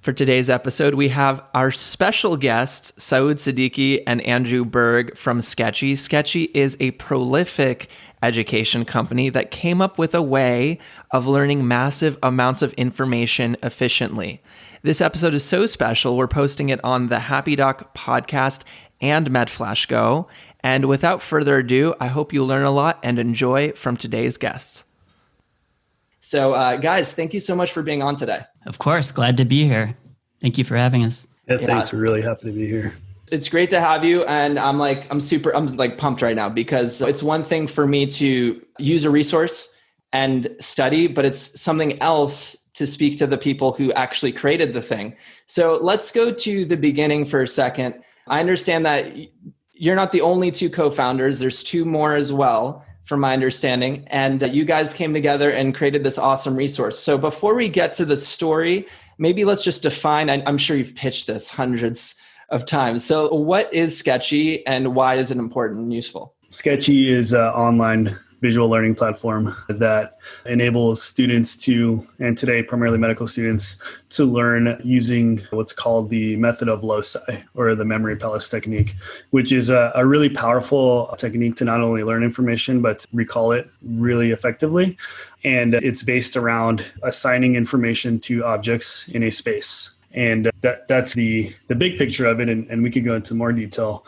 For today's episode, we have our special guests, Saud Siddiqui and Andrew Berg from Sketchy. Sketchy is a prolific education company that came up with a way of learning massive amounts of information efficiently. This episode is so special, we're posting it on the Happy Doc podcast and MedFlash Go. And without further ado, I hope you learn a lot and enjoy from today's guests. So guys, thank you so much for being on today. Of course. Glad to be here. Thank you for having us. Yeah, thanks. We're really happy to be here. It's great to have you. And I'm pumped right now because it's one thing for me to use a resource and study, but it's something else to speak to the people who actually created the thing. So let's go to the beginning for a second. I understand that you're not the only two co-founders. There's two more as well, from my understanding. And you guys came together and created this awesome resource. So before we get to the story, maybe let's just define, I'm sure you've pitched this hundreds of times. So what is Sketchy and why is it important and useful? Sketchy is an online visual learning platform that enables students to, and today primarily medical students, to learn using what's called the method of loci, or the memory palace technique, which is a really powerful technique to not only learn information, but recall it really effectively. And it's based around assigning information to objects in a space. And that's the big picture of it, and we could go into more detail.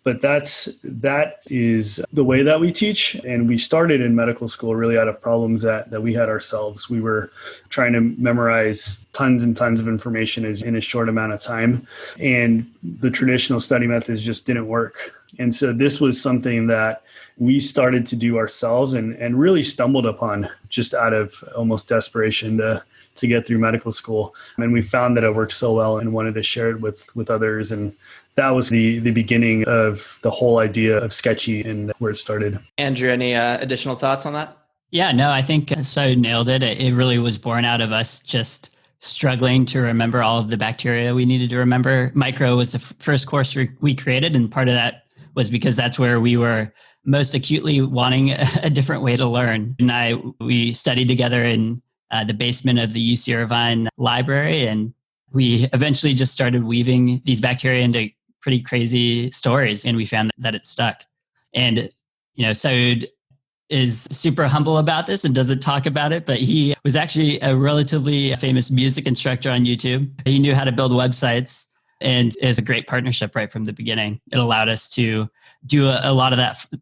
But that is the way that we teach. And we started in medical school really out of problems that we had ourselves. We were trying to memorize tons and tons of information in a short amount of time. And the traditional study methods just didn't work. And so this was something that we started to do ourselves and really stumbled upon just out of almost desperation to get through medical school. And we found that it worked so well and wanted to share it with others. And that was the beginning of the whole idea of Sketchy and where it started. Andrew, any additional thoughts on that? Yeah, no, I think so nailed it. It really was born out of us just struggling to remember all of the bacteria we needed to remember. Micro was the first course we created, and part of that was because that's where we were most acutely wanting a different way to learn. And we studied together in the basement of the UC Irvine library, and we eventually just started weaving these bacteria into pretty crazy stories, and we found that it stuck. And, Saud is super humble about this and doesn't talk about it, but he was actually a relatively famous music instructor on YouTube. He knew how to build websites, and it was a great partnership right from the beginning. It allowed us to do a lot of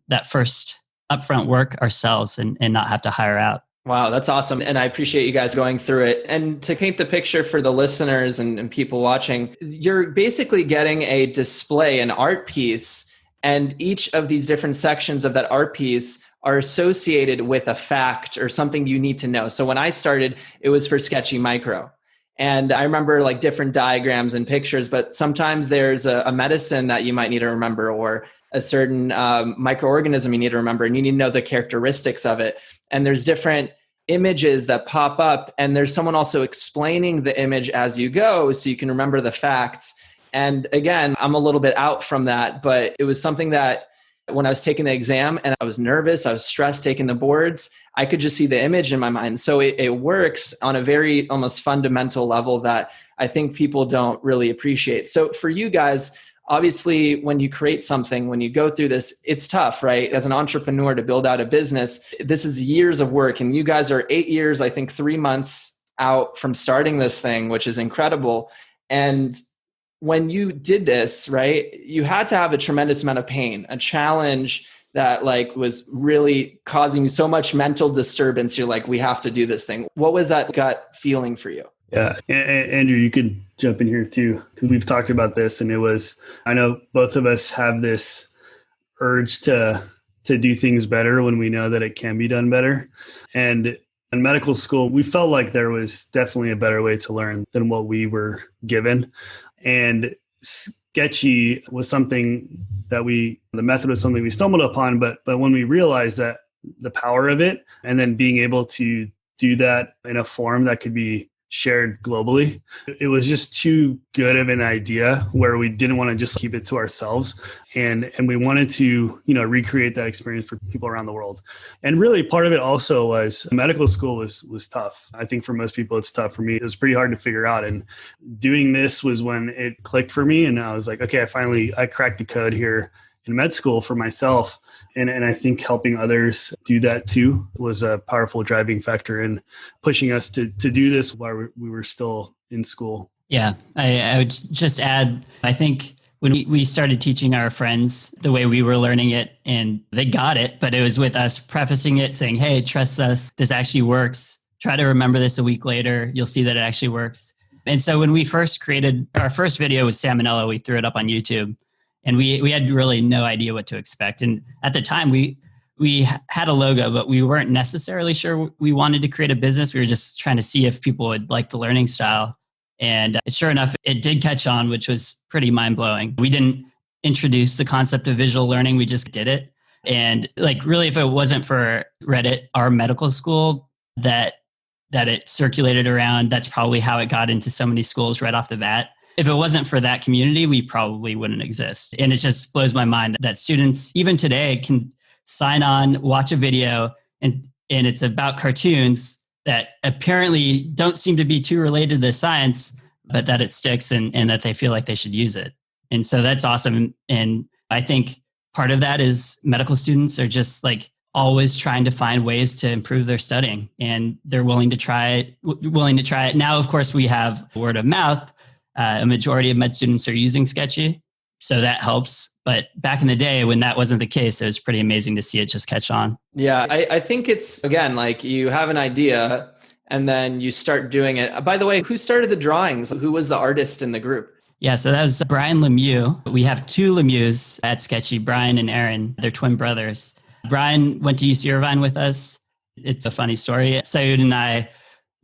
that first upfront work ourselves and not have to hire out. Wow, that's awesome. And I appreciate you guys going through it. And to paint the picture for the listeners and people watching, you're basically getting a display, an art piece, and each of these different sections of that art piece are associated with a fact or something you need to know. So when I started, it was for Sketchy Micro. And I remember like different diagrams and pictures, but sometimes there's a medicine that you might need to remember, or a certain microorganism you need to remember, and you need to know the characteristics of it. And there's different images that pop up, and there's someone also explaining the image as you go so you can remember the facts. And again, I'm a little bit out from that, but it was something that when I was taking the exam and I was nervous, I was stressed taking the boards, I could just see the image in my mind. So it works on a very almost fundamental level that I think people don't really appreciate. So for you guys, obviously, when you create something, when you go through this, it's tough, right? As an entrepreneur to build out a business, this is years of work. And you guys are 8 years, I think 3 months out from starting this thing, which is incredible. And when you did this, right, you had to have a tremendous amount of pain, a challenge that was really causing you so much mental disturbance. You're like, we have to do this thing. What was that gut feeling for you? Yeah. Andrew, you could jump in here too, because we've talked about this, and I know both of us have this urge to do things better when we know that it can be done better. And in medical school, we felt like there was definitely a better way to learn than what we were given. And Sketchy was something that the method was something we stumbled upon, but when we realized that the power of it, and then being able to do that in a form that could be shared globally. It was just too good of an idea where we didn't want to just keep it to ourselves. And we wanted to, recreate that experience for people around the world. And really part of it also was medical school was tough. I think for most people, it's tough. For me, it was pretty hard to figure out. And doing this was when it clicked for me. And I was like, okay, I cracked the code here in med school for myself. And I think helping others do that too was a powerful driving factor in pushing us to do this while we were still in school. Yeah, I would just add, I think when we started teaching our friends the way we were learning it, and they got it, but it was with us prefacing it, saying, hey, trust us, this actually works. Try to remember this a week later. You'll see that it actually works. And so when we first created our first video with Salmonella, we threw it up on YouTube. And we had really no idea what to expect. And at the time, we had a logo, but we weren't necessarily sure we wanted to create a business. We were just trying to see if people would like the learning style. And sure enough, it did catch on, which was pretty mind-blowing. We didn't introduce the concept of visual learning. We just did it. And really, if it wasn't for Reddit, our medical school, that it circulated around, that's probably how it got into so many schools right off the bat. If it wasn't for that community, we probably wouldn't exist. And it just blows my mind that students, even today, can sign on, watch a video, and it's about cartoons that apparently don't seem to be too related to the science, but that it sticks and that they feel like they should use it. And so that's awesome. And I think part of that is medical students are just always trying to find ways to improve their studying, and they're willing to try it. Now, of course, we have word of mouth. A majority of med students are using Sketchy, so that helps. But back in the day when that wasn't the case, it was pretty amazing to see it just catch on. Yeah, I think it's, again, you have an idea and then you start doing it. By the way, who started the drawings? Who was the artist in the group? Yeah, so that was Brian Lemieux. We have two Lemieux at Sketchy, Brian and Aaron. They're twin brothers. Brian went to UC Irvine with us. It's a funny story. Saud and I,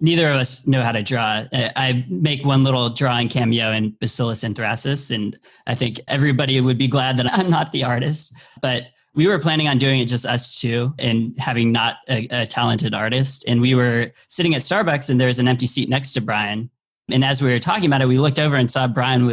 neither of us know how to draw. I make one little drawing cameo in Bacillus anthracis, and I think everybody would be glad that I'm not the artist. But we were planning on doing it just us two and having not a talented artist. And we were sitting at Starbucks, and there was an empty seat next to Brian. And as we were talking about it, we looked over and saw Brian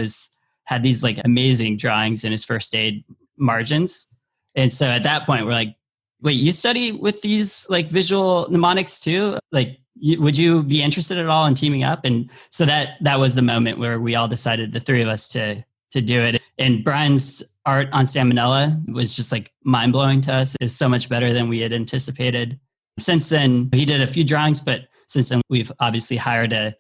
had these amazing drawings in his first aid margins. And so at that point, we're like, wait, you study with these visual mnemonics too? Would you be interested at all in teaming up? And so that was the moment where we all decided, the three of us, to do it. And Brian's art on Salmonella was just mind blowing to us. It was so much better than we had anticipated. Since then, he did a few drawings, but since then we've obviously hired a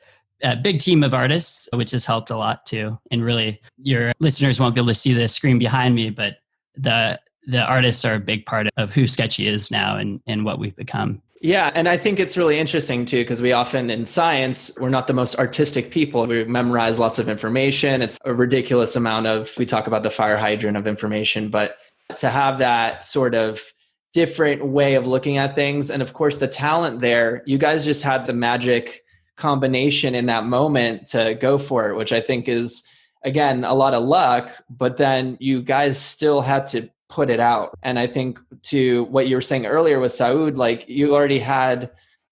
big team of artists, which has helped a lot too. And really, your listeners won't be able to see the screen behind me, but the artists are a big part of who Sketchy is now and what we've become. Yeah. And I think it's really interesting too, because we often in science, we're not the most artistic people. We memorize lots of information. It's a ridiculous amount we talk about the fire hydrant of information, but to have that sort of different way of looking at things. And of course, the talent there, you guys just had the magic combination in that moment to go for it, which I think is, again, a lot of luck, but then you guys still had to put it out. And I think to what you were saying earlier with Saud,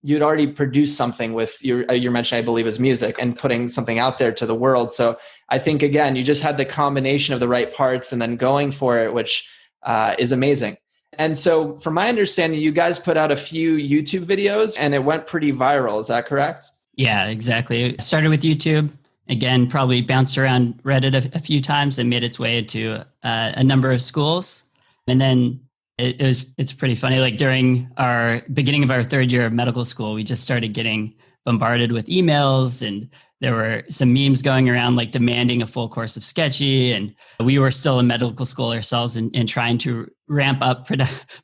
you'd already produced something with your mention, I believe, is music and putting something out there to the world. So I think, again, you just had the combination of the right parts and then going for it, which is amazing. And so from my understanding, you guys put out a few YouTube videos and it went pretty viral. Is that correct? Yeah, exactly. It started with YouTube. Again, probably bounced around Reddit a few times and made its way to a number of schools. And then it's pretty funny. During our beginning of our third year of medical school, we just started getting bombarded with emails, and there were some memes going around demanding a full course of Sketchy. And we were still in medical school ourselves and trying to ramp up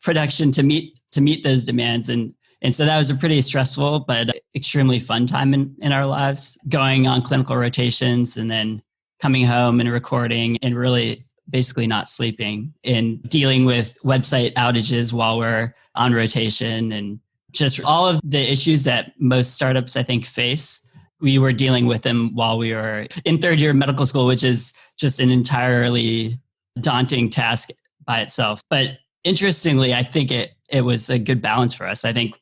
production to meet those demands. And so that was a pretty stressful but extremely fun time in our lives, going on clinical rotations and then coming home and recording and really basically not sleeping and dealing with website outages while we're on rotation and just all of the issues that most startups, I think, face. We were dealing with them while we were in third year of medical school, which is just an entirely daunting task by itself. But interestingly, I think it was a good balance for us. I think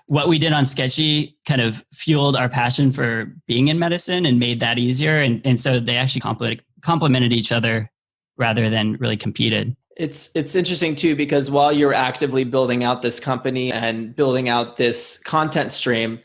what we did on Sketchy kind of fueled our passion for being in medicine and made that easier. And so they actually complemented each other rather than really competed. It's interesting too, because while you're actively building out this company and building out this content stream,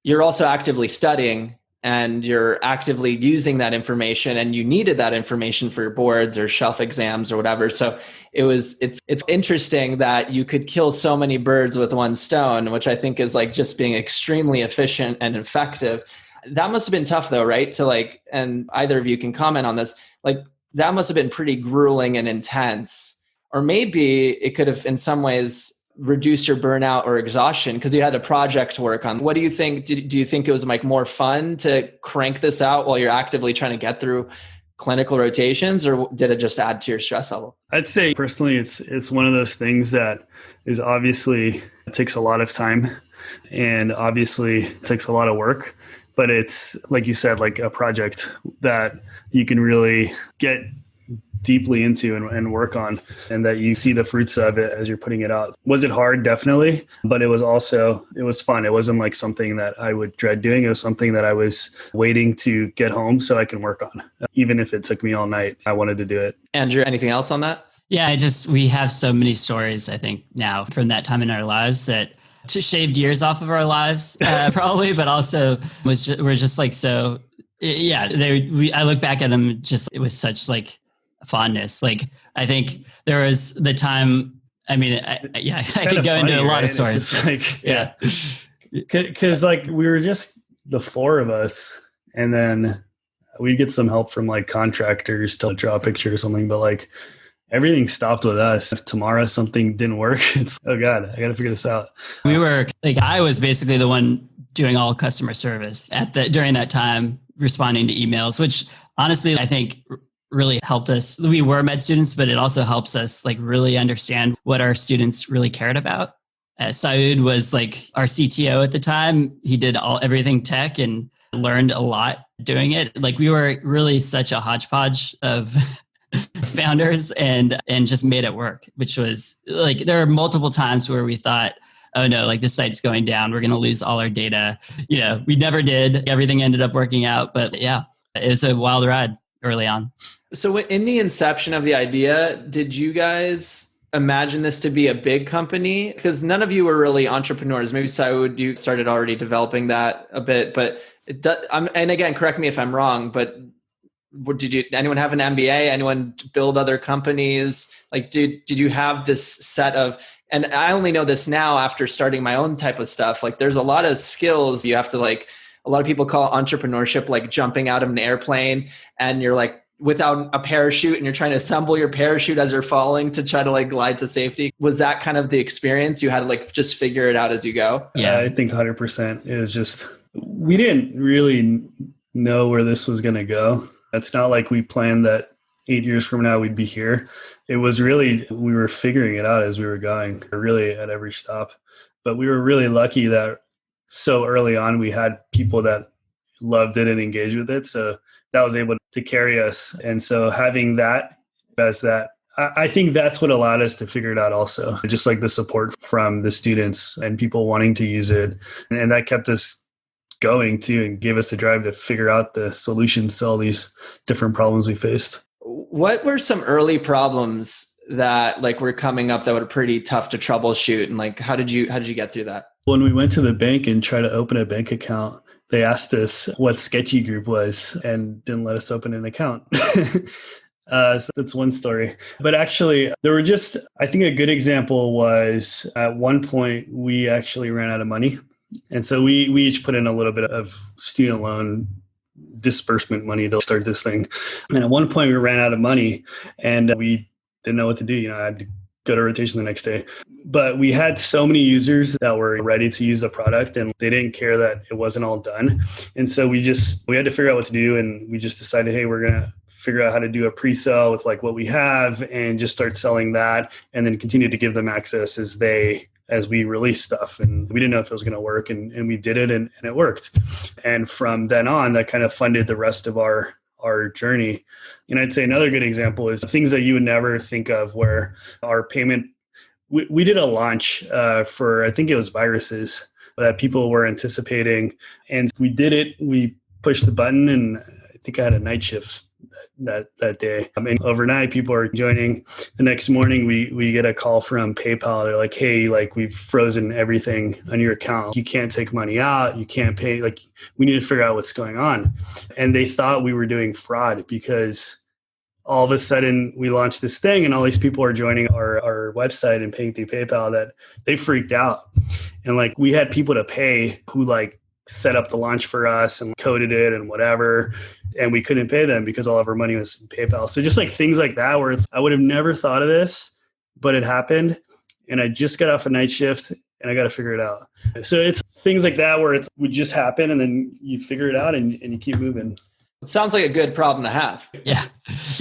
you're also actively studying and you're actively using that information, and you needed that information for your boards or shelf exams or whatever. So it's interesting that you could kill so many birds with one stone, which I think is like just being extremely efficient and effective. That must have been tough though, right? To like, and either of you can comment on this, like that must have been pretty grueling and intense. Or maybe it could have in some ways reduce your burnout or exhaustion because you had a project to work on. What do you think? Do you think it was like more fun to crank this out while you're actively trying to get through clinical rotations, or did it just add to your stress level? I'd say personally, it's one of those things that is obviously, it takes a lot of time and obviously it takes a lot of work, but it's like you said, like a project that you can really get deeply into and work on, and that you see the fruits of it as you're putting it out. Was it hard? Definitely. But it was fun. It wasn't like something that I would dread doing. It was something that I was waiting to get home so I can work on. Even if it took me all night, I wanted to do it. Andrew, anything else on that? Yeah, we have so many stories, I think, now from that time in our lives that to shaved years off of our lives, probably, but also we're just like, so yeah, I look back at them just, it was such like fondness. Like, I think there was the time, I mean, I could go into a lot of stories. Like, yeah. Cause like we were just the four of us, and then we'd get some help from like contractors to draw a picture or something, but like everything stopped with us. If tomorrow something didn't work, it's, oh God, I got to figure this out. We were like, I was basically the one doing all customer service during that time, responding to emails, which honestly, I think really helped us. We were med students, but it also helps us like really understand what our students really cared about. Saud was like our CTO at the time. He did everything tech and learned a lot doing it. Like we were really such a hodgepodge of founders and just made it work, which was like, there are multiple times where we thought, oh no, like this site's going down. We're going to lose all our data. You know, we never did. Everything ended up working out, but yeah, it was a wild ride early on. So in the inception of the idea, did you guys imagine this to be a big company? Because none of you were really entrepreneurs. Maybe Saud, you started already developing that a bit, but and again, correct me if I'm wrong, but anyone have an MBA? Anyone build other companies? Like, did you have this set of, and I only know this now after starting my own type of stuff. Like there's a lot of skills you have to like, a lot of people call entrepreneurship like jumping out of an airplane and you're like without a parachute and you're trying to assemble your parachute as you're falling to try to like glide to safety. Was that kind of the experience? You had to like just figure it out as you go? Yeah, I think 100%. It was just, we didn't really know where this was going to go. It's not like we planned that 8 years from now we'd be here. It was really, we were figuring it out as we were going, really at every stop. But we were really lucky that so early on we had people that loved it and engaged with it. So that was able to carry us. And so having that as that, I think that's what allowed us to figure it out also. Just like the support from the students and people wanting to use it. And that kept us going too and gave us the drive to figure out the solutions to all these different problems we faced. What were some early problems that like were coming up that were pretty tough to troubleshoot? And like, how did you get through that? When we went to the bank and tried to open a bank account, they asked us what Sketchy Group was and didn't let us open an account. So that's one story. But actually, there were just, I think a good example was at one point, we actually ran out of money. And so we each put in a little bit of student loan disbursement money to start this thing. And at one point, we ran out of money and we didn't know what to do. You know, I had to go to rotation the next day. But we had so many users that were ready to use the product and they didn't care that it wasn't all done. And so we had to figure out what to do. And we just decided, hey, we're going to figure out how to do a pre-sale with like what we have and just start selling that and then continue to give them access as we release stuff. And we didn't know if it was going to work and we did it and it worked. And from then on, that kind of funded the rest of our journey. And I'd say another good example is things that you would never think of where our payment, we did a launch for, I think it was viruses. that people were anticipating. And we did it. We pushed the button, and I think I had a night shift that day. And overnight, people are joining. The next morning, we get a call from PayPal. They're like, "Hey, like we've frozen everything on your account. You can't take money out. You can't pay. Like we need to figure out what's going on." And they thought we were doing fraud because all of a sudden we launched this thing and all these people are joining our website and paying through PayPal, that they freaked out. And like we had people to pay who like set up the launch for us and coded it and whatever. And we couldn't pay them because all of our money was in PayPal. So just like things like that, where I would have never thought of this, but it happened. And I just got off a night shift and I got to figure it out. So it's things like that where it would just happen and then you figure it out and you keep moving. It sounds like a good problem to have. Yeah.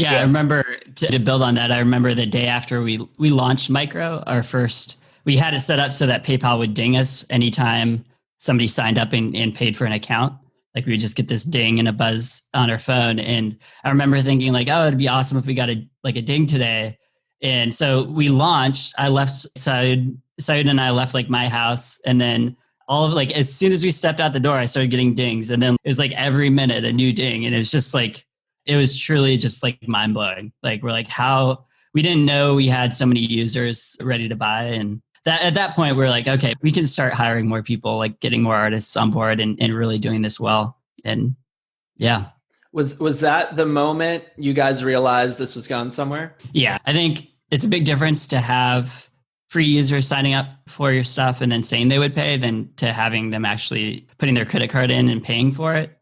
I remember to build on that. I remember the day after we launched Micro, we had it set up so that PayPal would ding us anytime somebody signed up and paid for an account. Like we would just get this ding and a buzz on our phone. And I remember thinking like, oh, it'd be awesome if we got a ding today. And so we launched. I left Saud and I left like my house, and then all of like, as soon as we stepped out the door, I started getting dings. And then it was like every minute a new ding. And it was just like, it was truly just like mind blowing. Like we're like, how we didn't know we had so many users ready to buy. And that at that point we're like, okay, we can start hiring more people, like getting more artists on board and really doing this well. And yeah. Was that the moment you guys realized this was going somewhere? Yeah. I think it's a big difference to have free users signing up for your stuff and then saying they would pay than to having them actually putting their credit card in and paying for it.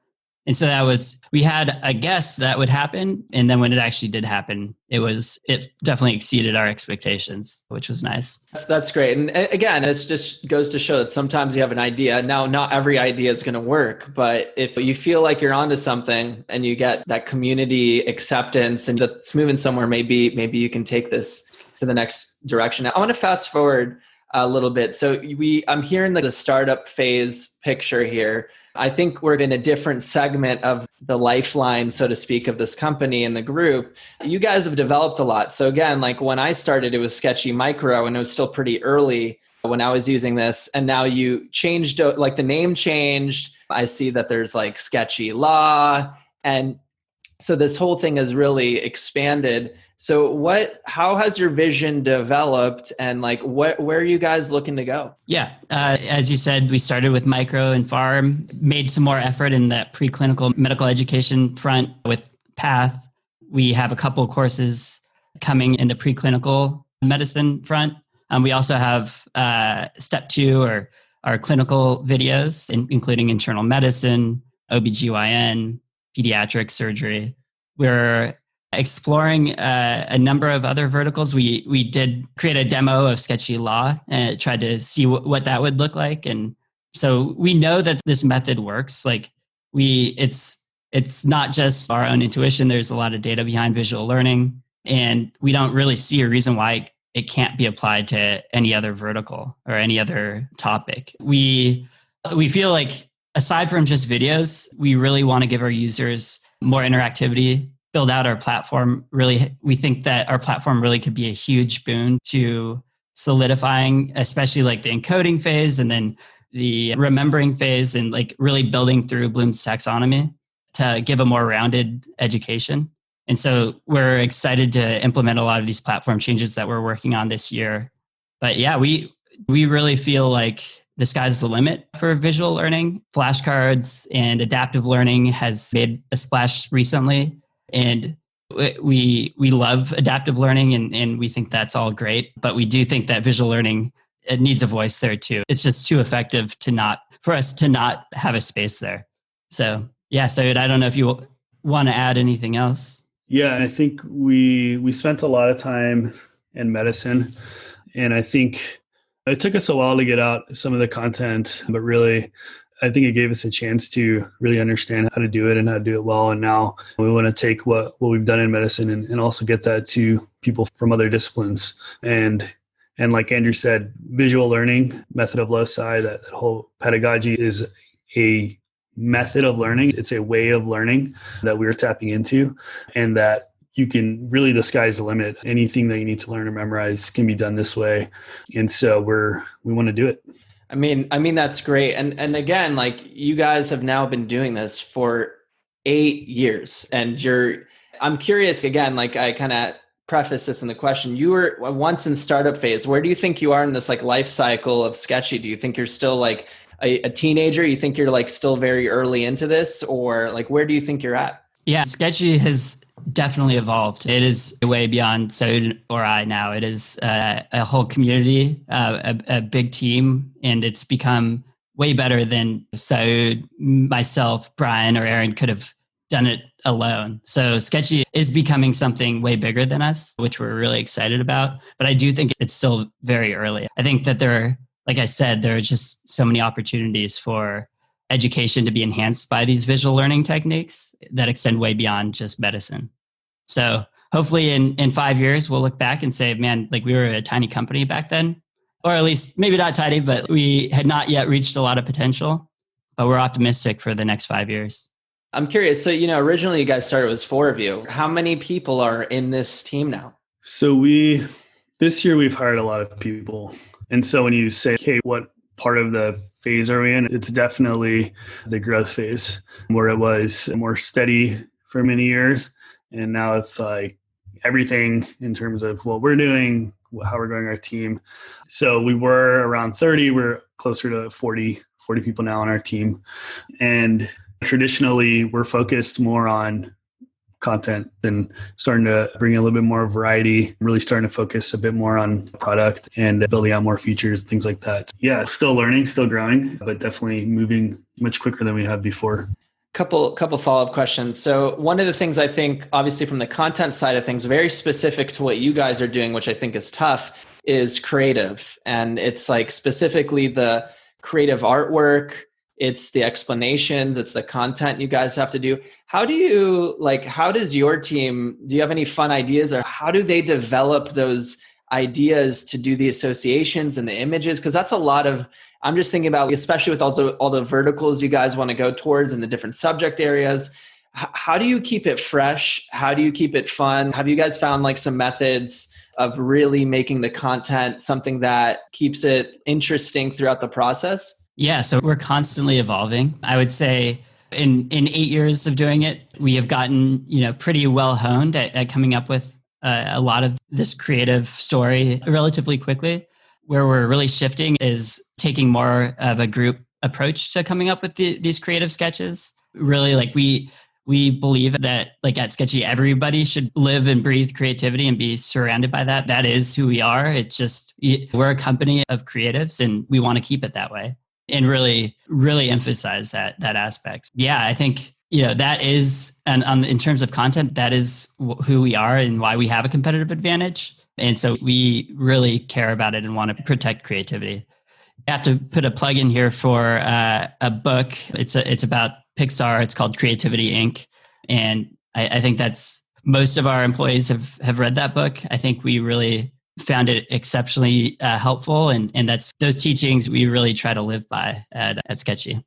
And so we had a guess that would happen. And then when it actually did happen, it definitely exceeded our expectations, which was nice. That's great. And again, it just goes to show that sometimes you have an idea. Now, not every idea is going to work, but if you feel like you're onto something and you get that community acceptance and that's moving somewhere, maybe you can take this to the next direction. I want to fast forward a little bit. So I'm hearing the startup phase picture here. I think we're in a different segment of the lifeline, so to speak, of this company and the group. You guys have developed a lot. So again, like when I started, it was Sketchy Micro and it was still pretty early when I was using this. And now you changed, like the name changed. I see that there's like Sketchy Law. And so this whole thing has really expanded. So how has your vision developed and like where are you guys looking to go? Yeah. As you said, we started with Micro and Farm, made some more effort in that preclinical medical education front with Path. We have a couple of courses coming in the preclinical medicine front. We also have Step 2 or our clinical videos, including internal medicine, OBGYN, pediatric surgery. We're exploring a number of other verticals. We did create a demo of Sketchy Law and tried to see what that would look like. And so we know that this method works. Like it's not just our own intuition. There's a lot of data behind visual learning, and we don't really see a reason why it can't be applied to any other vertical or any other topic. We feel like aside from just videos, we really want to give our users more interactivity, build out our platform. Really, we think that our platform really could be a huge boon to solidifying, especially like the encoding phase and then the remembering phase, and like really building through Bloom's taxonomy to give a more rounded education. And so we're excited to implement a lot of these platform changes that we're working on this year. But yeah, we really feel like the sky's the limit for visual learning. Flashcards and adaptive learning has made a splash recently. And we love adaptive learning and we think that's all great. But we do think that visual learning, it needs a voice there too. It's just too effective for us to not have a space there. So yeah, so I don't know if you want to add anything else. Yeah, I think we spent a lot of time in medicine, and I think it took us a while to get out some of the content, but really, I think it gave us a chance to really understand how to do it and how to do it well. And now we want to take what we've done in medicine and also get that to people from other disciplines. And like Andrew said, visual learning, method of loci, that whole pedagogy is a method of learning. It's a way of learning that we're tapping into, and that you can really, the sky's the limit. Anything that you need to learn or memorize can be done this way. And so we want to do it. I mean that's great. And again, like you guys have now been doing this for 8 years, and I'm curious again, like I kind of preface this in the question. You were once in startup phase. Where do you think you are in this like life cycle of Sketchy? Do you think you're still like a teenager? You think you're like still very early into this, or like where do you think you're at? Yeah, Sketchy has definitely evolved. It is way beyond Saud or I now. It is a whole community, a big team, and it's become way better than Saud, myself, Brian, or Aaron could have done it alone. So Sketchy is becoming something way bigger than us, which we're really excited about. But I do think it's still very early. I think that like I said, there are just so many opportunities for education to be enhanced by these visual learning techniques that extend way beyond just medicine. So hopefully in 5 years, we'll look back and say, man, like we were a tiny company back then, or at least maybe not tiny, but we had not yet reached a lot of potential, but we're optimistic for the next 5 years. I'm curious. So, originally you guys started, it was 4 of you. How many people are in this team now? So this year we've hired a lot of people. And so when you say, okay, what part of the phase are we in? It's definitely the growth phase, where it was more steady for many years. And now it's like everything in terms of what we're doing, how we're growing our team. So we were around 30, we're closer to 40 people now on our team. And traditionally, we're focused more on content and starting to bring a little bit more variety, really starting to focus a bit more on product and building out more features, things like that. Yeah, still learning, still growing, but definitely moving much quicker than we have before. Couple follow-up questions. So one of the things I think, obviously from the content side of things, very specific to what you guys are doing, which I think is tough, is creative. And it's like specifically the creative artwork, it's the explanations, it's the content you guys have to do. How does your team, do you have any fun ideas, or how do they develop those ideas to do the associations and the images? Because that's a lot of, I'm just thinking about, especially with also all the verticals you guys want to go towards and the different subject areas. How do you keep it fresh? How do you keep it fun? Have you guys found like some methods of really making the content something that keeps it interesting throughout the process? Yeah, so we're constantly evolving. I would say in 8 years of doing it, we have gotten pretty well honed at coming up with a lot of this creative story relatively quickly. Where we're really shifting is taking more of a group approach to coming up with these creative sketches. Really, like we believe that like at Sketchy, everybody should live and breathe creativity and be surrounded by that. That is who we are. It's just, we're a company of creatives and we want to keep it that way. And really, really emphasize that aspect. Yeah, I think that is, and in terms of content, that is who we are and why we have a competitive advantage. And so we really care about it and want to protect creativity. I have to put a plug in here for a book. It's about Pixar. It's called Creativity Inc. And I think that's most of our employees have read that book. I think we really found it exceptionally helpful, and that's those teachings we really try to live by at Sketchy.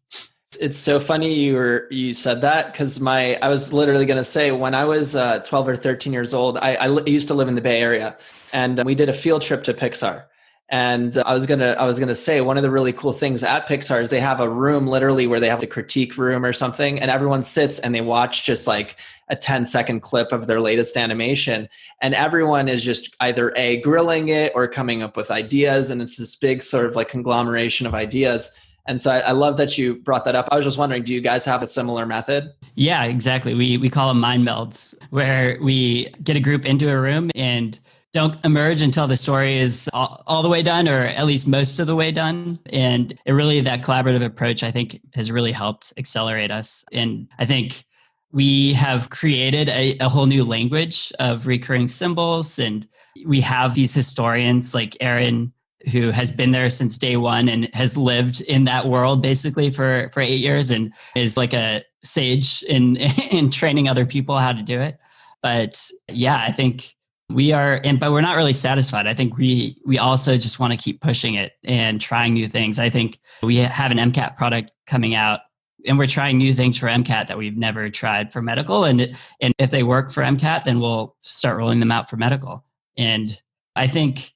It's so funny you said that, because I was literally going to say, when I was 12 or 13 years old, I used to live in the Bay Area, and we did a field trip to Pixar. And I was gonna say, one of the really cool things at Pixar is they have a room literally where they have the critique room or something, and everyone sits and they watch just like a 10-second clip of their latest animation, and everyone is just either grilling it or coming up with ideas, and it's this big sort of like conglomeration of ideas. And so I love that you brought that up. I was just wondering, do you guys have a similar method? Yeah, exactly. We call them mind melds, where we get a group into a room and don't emerge until the story is all the way done, or at least most of the way done. And it really, that collaborative approach, I think, has really helped accelerate us. And I think we have created a whole new language of recurring symbols. And we have these historians like Aaron, who has been there since day one and has lived in that world basically for 8 years and is like a sage in training other people how to do it. But yeah, I think we are, but we're not really satisfied. I think we also just want to keep pushing it and trying new things. I think we have an MCAT product coming out, and we're trying new things for MCAT that we've never tried for medical. And if they work for MCAT, then we'll start rolling them out for medical. And I think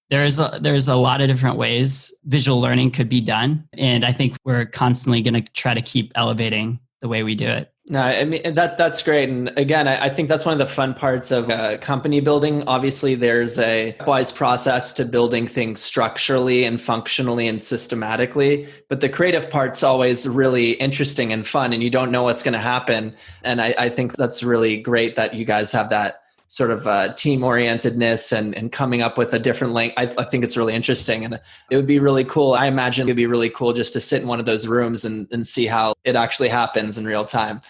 There's a lot of different ways visual learning could be done. And I think we're constantly going to try to keep elevating the way we do it. No, I mean, that's great. And again, I think that's one of the fun parts of company building. Obviously, there's a wise process to building things structurally and functionally and systematically. But the creative part's always really interesting and fun, and you don't know what's going to happen. And I think that's really great that you guys have that sort of team orientedness and coming up with a different link. I think it's really interesting, and it would be really cool. I imagine it'd be really cool just to sit in one of those rooms and see how it actually happens in real time.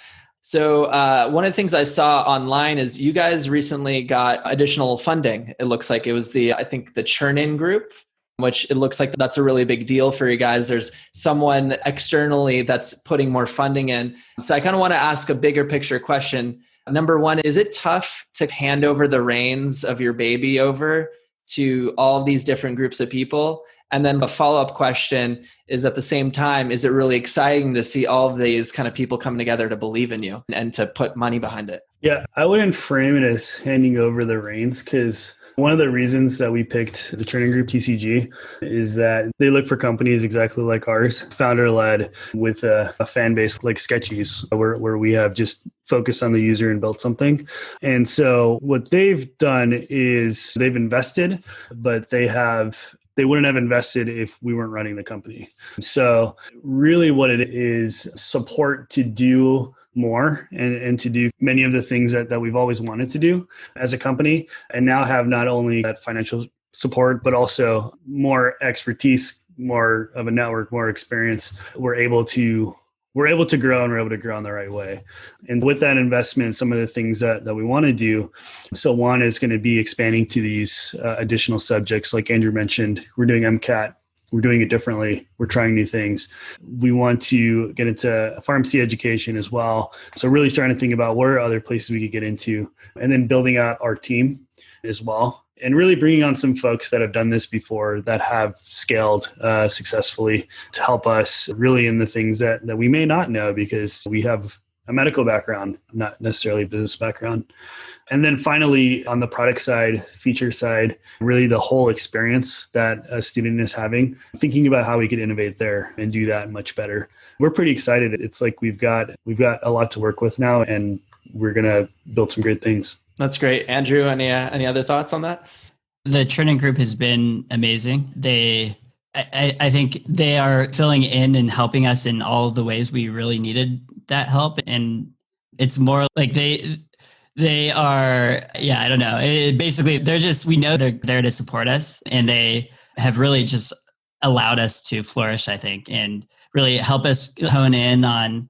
So one of the things I saw online is you guys recently got additional funding. It looks like it was I think the Churn-In group, which it looks like that's a really big deal for you guys. There's someone externally that's putting more funding in. So I kind of want to ask a bigger picture question. Number one, is it tough to hand over the reins of your baby over to all these different groups of people? And then the follow-up question is, at the same time, is it really exciting to see all of these kind of people coming together to believe in you and to put money behind it? Yeah, I wouldn't frame it as handing over the reins, because one of the reasons that we picked the training group TCG is that they look for companies exactly like ours, founder-led, with a fan base like Sketchy's, where we have just focused on the user and built something. And so what they've done is they've invested, but they wouldn't have invested if we weren't running the company. So really what it is, support to do more and to do many of the things that we've always wanted to do as a company, and now have not only that financial support, but also more expertise, more of a network, more experience. We're able to grow, and we're able to grow in the right way. And with that investment, some of the things that we want to do. So one is going to be expanding to these additional subjects. Like Andrew mentioned, we're doing MCAT. We're doing it differently. We're trying new things. We want to get into pharmacy education as well. So really starting to think about what are other places we could get into, and then building out our team as well. And really bringing on some folks that have done this before, that have scaled successfully, to help us really in the things that we may not know, because we have a medical background, not necessarily a business background. And then finally, on the product side, feature side, really the whole experience that a student is having, thinking about how we could innovate there and do that much better. We're pretty excited. It's like we've got a lot to work with now, and we're going to build some great things. That's great. Andrew, any other thoughts on that? The Churn-In group has been amazing. I think they are filling in and helping us in all the ways we really needed that help. And it's more like they are, I don't know. Basically, we know they're there to support us, and they have really just allowed us to flourish, I think, and really help us hone in on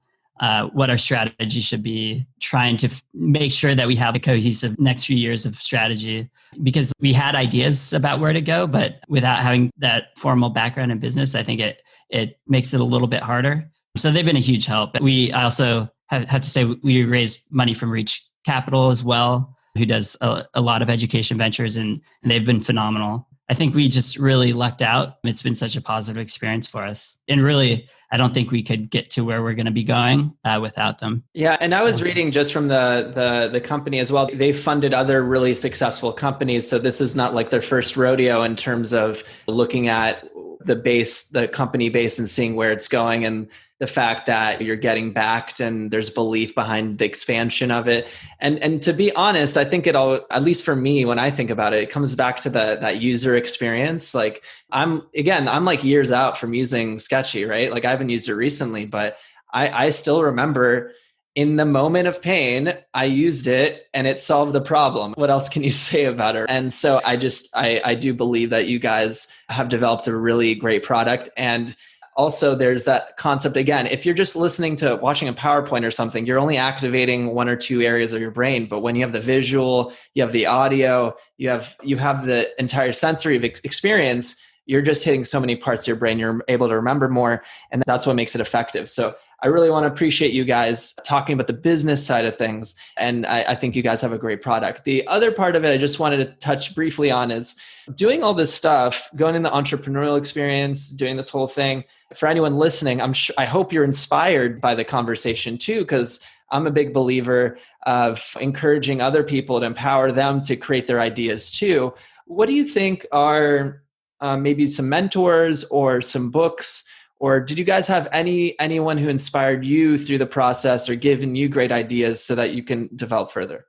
what our strategy should be, trying to make sure that we have a cohesive next few years of strategy, because we had ideas about where to go, but without having that formal background in business, I think it makes it a little bit harder. So they've been a huge help. I also have to say we raised money from Reach Capital as well, who does a lot of education ventures, and they've been phenomenal. I think we just really lucked out. It's been such a positive experience for us. And really, I don't think we could get to where we're going to be going without them. Yeah. And I was reading just from the company as well. They funded other really successful companies. So this is not like their first rodeo in terms of looking at the company base and seeing where it's going, and the fact that you're getting backed and there's belief behind the expansion of it. And to be honest, I think it all, at least for me, when I think about it, it comes back to that user experience. Like I'm like years out from using Sketchy, right? Like I haven't used it recently, but I still remember in the moment of pain, I used it and it solved the problem. What else can you say about it? And so I do believe that you guys have developed a really great product. And also there's that concept, again, if you're just watching a PowerPoint or something, you're only activating one or two areas of your brain. But when you have the visual, you have the audio, you have the entire sensory experience, you're just hitting so many parts of your brain, you're able to remember more. And that's what makes it effective. So I really want to appreciate you guys talking about the business side of things. And I think you guys have a great product. The other part of it I just wanted to touch briefly on is doing all this stuff, going in the entrepreneurial experience, doing this whole thing. For anyone listening, I hope you're inspired by the conversation too, because I'm a big believer of encouraging other people to empower them to create their ideas too. What do you think are maybe some mentors or some books, or did you guys have anyone who inspired you through the process or given you great ideas so that you can develop further?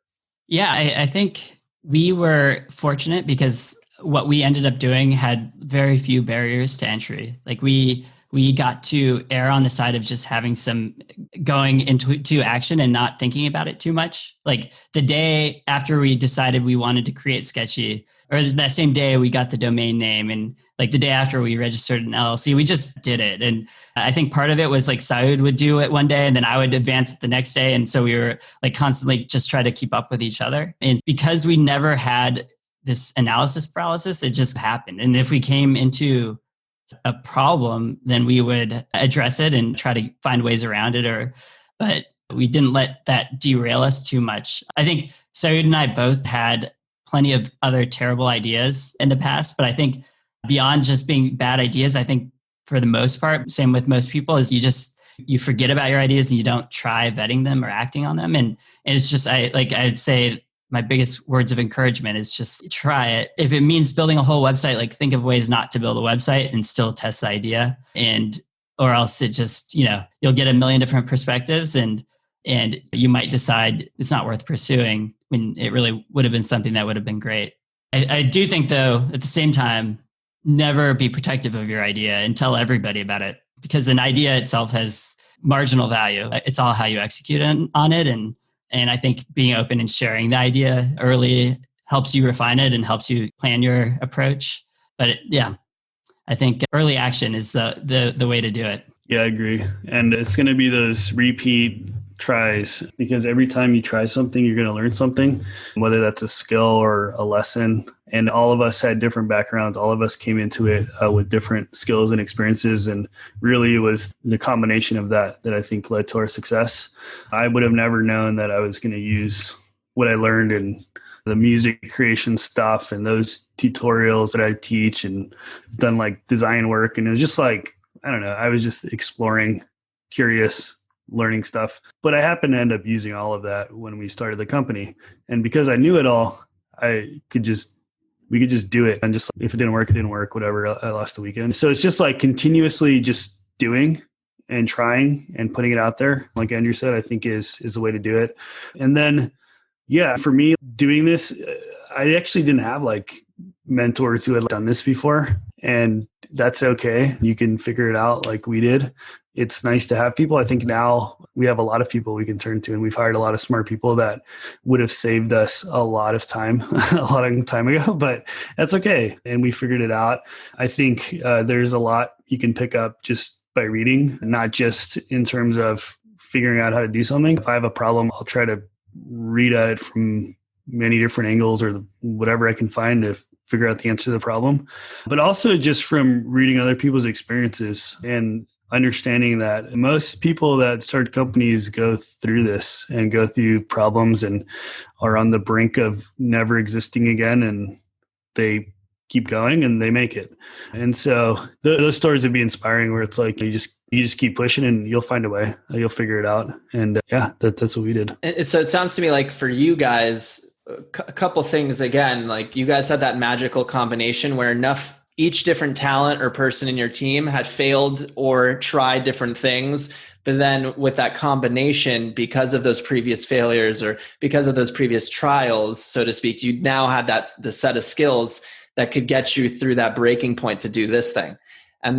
Yeah, I think we were fortunate because what we ended up doing had very few barriers to entry. Like we got to err on the side of just having some going into action and not thinking about it too much. Like the day after we decided we wanted to create Sketchy, or that same day we got the domain name, and like the day after we registered an LLC, we just did it. And I think part of it was like Saud would do it one day and then I would advance it the next day. And so we were like constantly just try to keep up with each other. And because we never had this analysis paralysis, it just happened. And if we came into a problem, then we would address it and try to find ways around it. But we didn't let that derail us too much. I think Saud and I both had plenty of other terrible ideas in the past, but I think beyond just being bad ideas, I think for the most part, same with most people, is you forget about your ideas and you don't try vetting them or acting on them. And it's just, I'd say my biggest words of encouragement is just try it. If it means building a whole website, like think of ways not to build a website and still test the idea. Or else it just, you'll get a million different perspectives and you might decide it's not worth pursuing when it really would have been something that would have been great. I do think though, at the same time, never be protective of your idea and tell everybody about it, because an idea itself has marginal value. It's all how you execute on it. And I think being open and sharing the idea early helps you refine it and helps you plan your approach. But I think early action is the way to do it. Yeah, I agree. And it's going to be those repeat tries, because every time you try something, you're going to learn something, whether that's a skill or a lesson. And all of us had different backgrounds. All of us came into it with different skills and experiences. And really it was the combination of that I think led to our success. I would have never known that I was going to use what I learned in the music creation stuff and those tutorials that I teach, and done like design work. And it was just like, I don't know, I was just exploring, curious, learning stuff. But I happened to end up using all of that when we started the company. And because I knew it all, we could just do it. And just if it didn't work, it didn't work, whatever. I lost the weekend. So it's just like continuously just doing and trying and putting it out there. Like Andrew said, I think is the way to do it. And then, for me doing this, I actually didn't have like mentors who had done this before, and that's okay. You can figure it out like we did. It's nice to have people. I think now we have a lot of people we can turn to, and we've hired a lot of smart people that would have saved us a lot of time, a long time ago, but that's okay. And we figured it out. I think there's a lot you can pick up just by reading, not just in terms of figuring out how to do something. If I have a problem, I'll try to read at it from many different angles or whatever I can find to figure out the answer to the problem, but also just from reading other people's experiences and understanding that most people that start companies go through this and go through problems and are on the brink of never existing again, and they keep going and they make it. And so those stories would be inspiring, where it's like you just keep pushing and you'll find a way, you'll figure it out. And that's what we did. And so it sounds to me like for you guys, a couple things, again, like you guys had that magical combination where each different talent or person in your team had failed or tried different things. But then with that combination, because of those previous failures or because of those previous trials, so to speak, you now had the set of skills that could get you through that breaking point to do this thing. And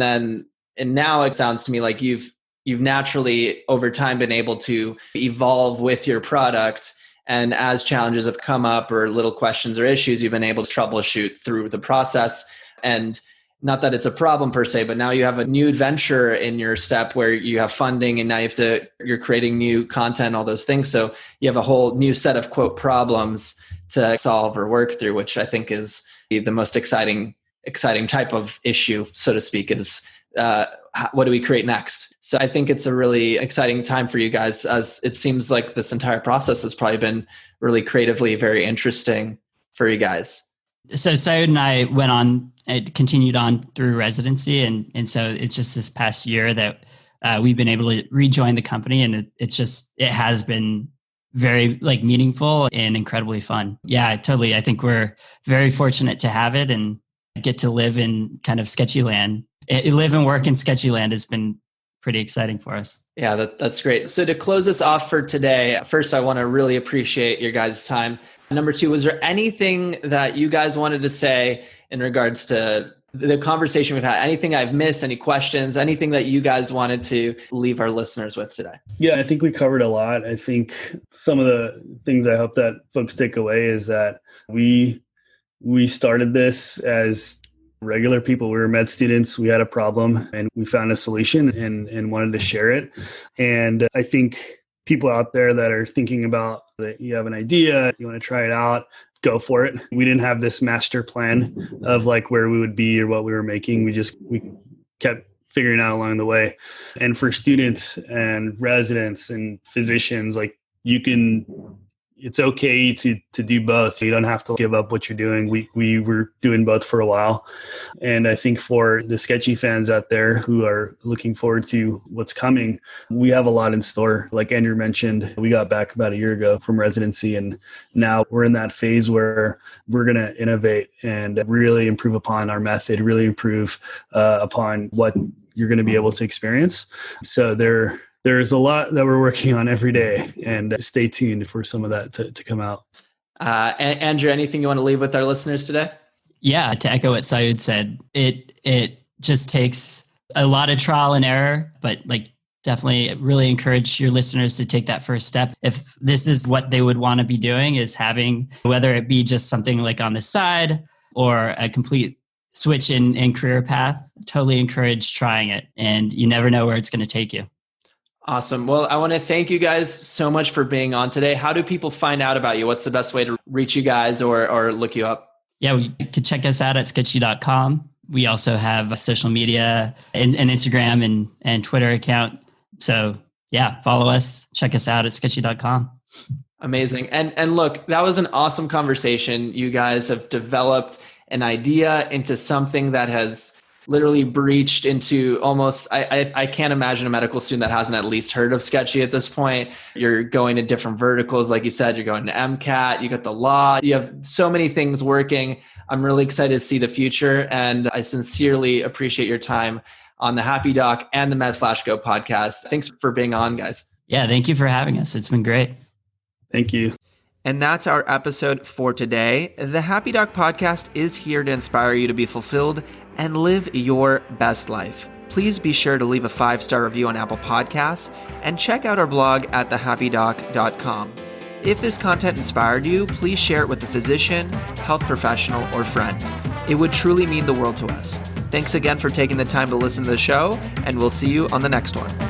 now it sounds to me like you've naturally over time been able to evolve with your product. And as challenges have come up or little questions or issues, you've been able to troubleshoot through the process. And not that it's a problem per se, but now you have a new adventure in your step where you have funding and now you're creating new content, all those things. So you have a whole new set of quote problems to solve or work through, which I think is the most exciting type of issue, so to speak, is what do we create next? So I think it's a really exciting time for you guys, as it seems like this entire process has probably been really creatively very interesting for you guys. So Saud and I went on and continued on through residency. And so it's just this past year that we've been able to rejoin the company. And it has been very like meaningful and incredibly fun. Yeah, totally. I think we're very fortunate to have it and get to live in kind of sketchy land. Live and work in sketchy land has been pretty exciting for us. Yeah, that's great. So to close us off for today, first, I want to really appreciate your guys' time. Number two, was there anything that you guys wanted to say in regards to the conversation we've had? Anything I've missed, any questions, anything that you guys wanted to leave our listeners with today? Yeah, I think we covered a lot. I think some of the things I hope that folks take away is that we started this as regular people. We were med students. We had a problem and we found a solution and wanted to share it. And I think people out there that are thinking about that you have an idea, you want to try it out, go for it. We didn't have this master plan of like where we would be or what we were making. We kept figuring out along the way. And for students and residents and physicians, like it's okay to do both. You don't have to give up what you're doing. We were doing both for a while. And I think for the sketchy fans out there who are looking forward to what's coming, we have a lot in store. Like Andrew mentioned, we got back about a year ago from residency, and now we're in that phase where we're going to innovate and really improve upon our method, really improve upon what you're going to be able to experience. So there's a lot that we're working on every day, and stay tuned for some of that to come out. Andrew, anything you want to leave with our listeners today? Yeah, to echo what Saud said, it just takes a lot of trial and error, but like definitely really encourage your listeners to take that first step. If this is what they would want to be doing, is having, whether it be just something like on the side or a complete switch in career path, totally encourage trying it. And you never know where it's going to take you. Awesome. Well, I want to thank you guys so much for being on today. How do people find out about you? What's the best way to reach you guys or look you up? Yeah, you could check us out at sketchy.com. We also have a social media and Instagram and Twitter account. So yeah, follow us, check us out at sketchy.com. Amazing. And look, that was an awesome conversation. You guys have developed an idea into something that has literally breached into almost, I can't imagine a medical student that hasn't at least heard of Sketchy at this point. You're going to different verticals. Like you said, you're going to MCAT, you got the law, you have so many things working. I'm really excited to see the future. And I sincerely appreciate your time on the Happy Doc and the Med Flash Go podcast. Thanks for being on, guys. Yeah, thank you for having us. It's been great. Thank you. And that's our episode for today. The Happy Doc podcast is here to inspire you to be fulfilled and live your best life. Please be sure to leave a 5-star review on Apple Podcasts and check out our blog at thehappydoc.com. If this content inspired you, please share it with a physician, health professional, or friend. It would truly mean the world to us. Thanks again for taking the time to listen to the show, and we'll see you on the next one.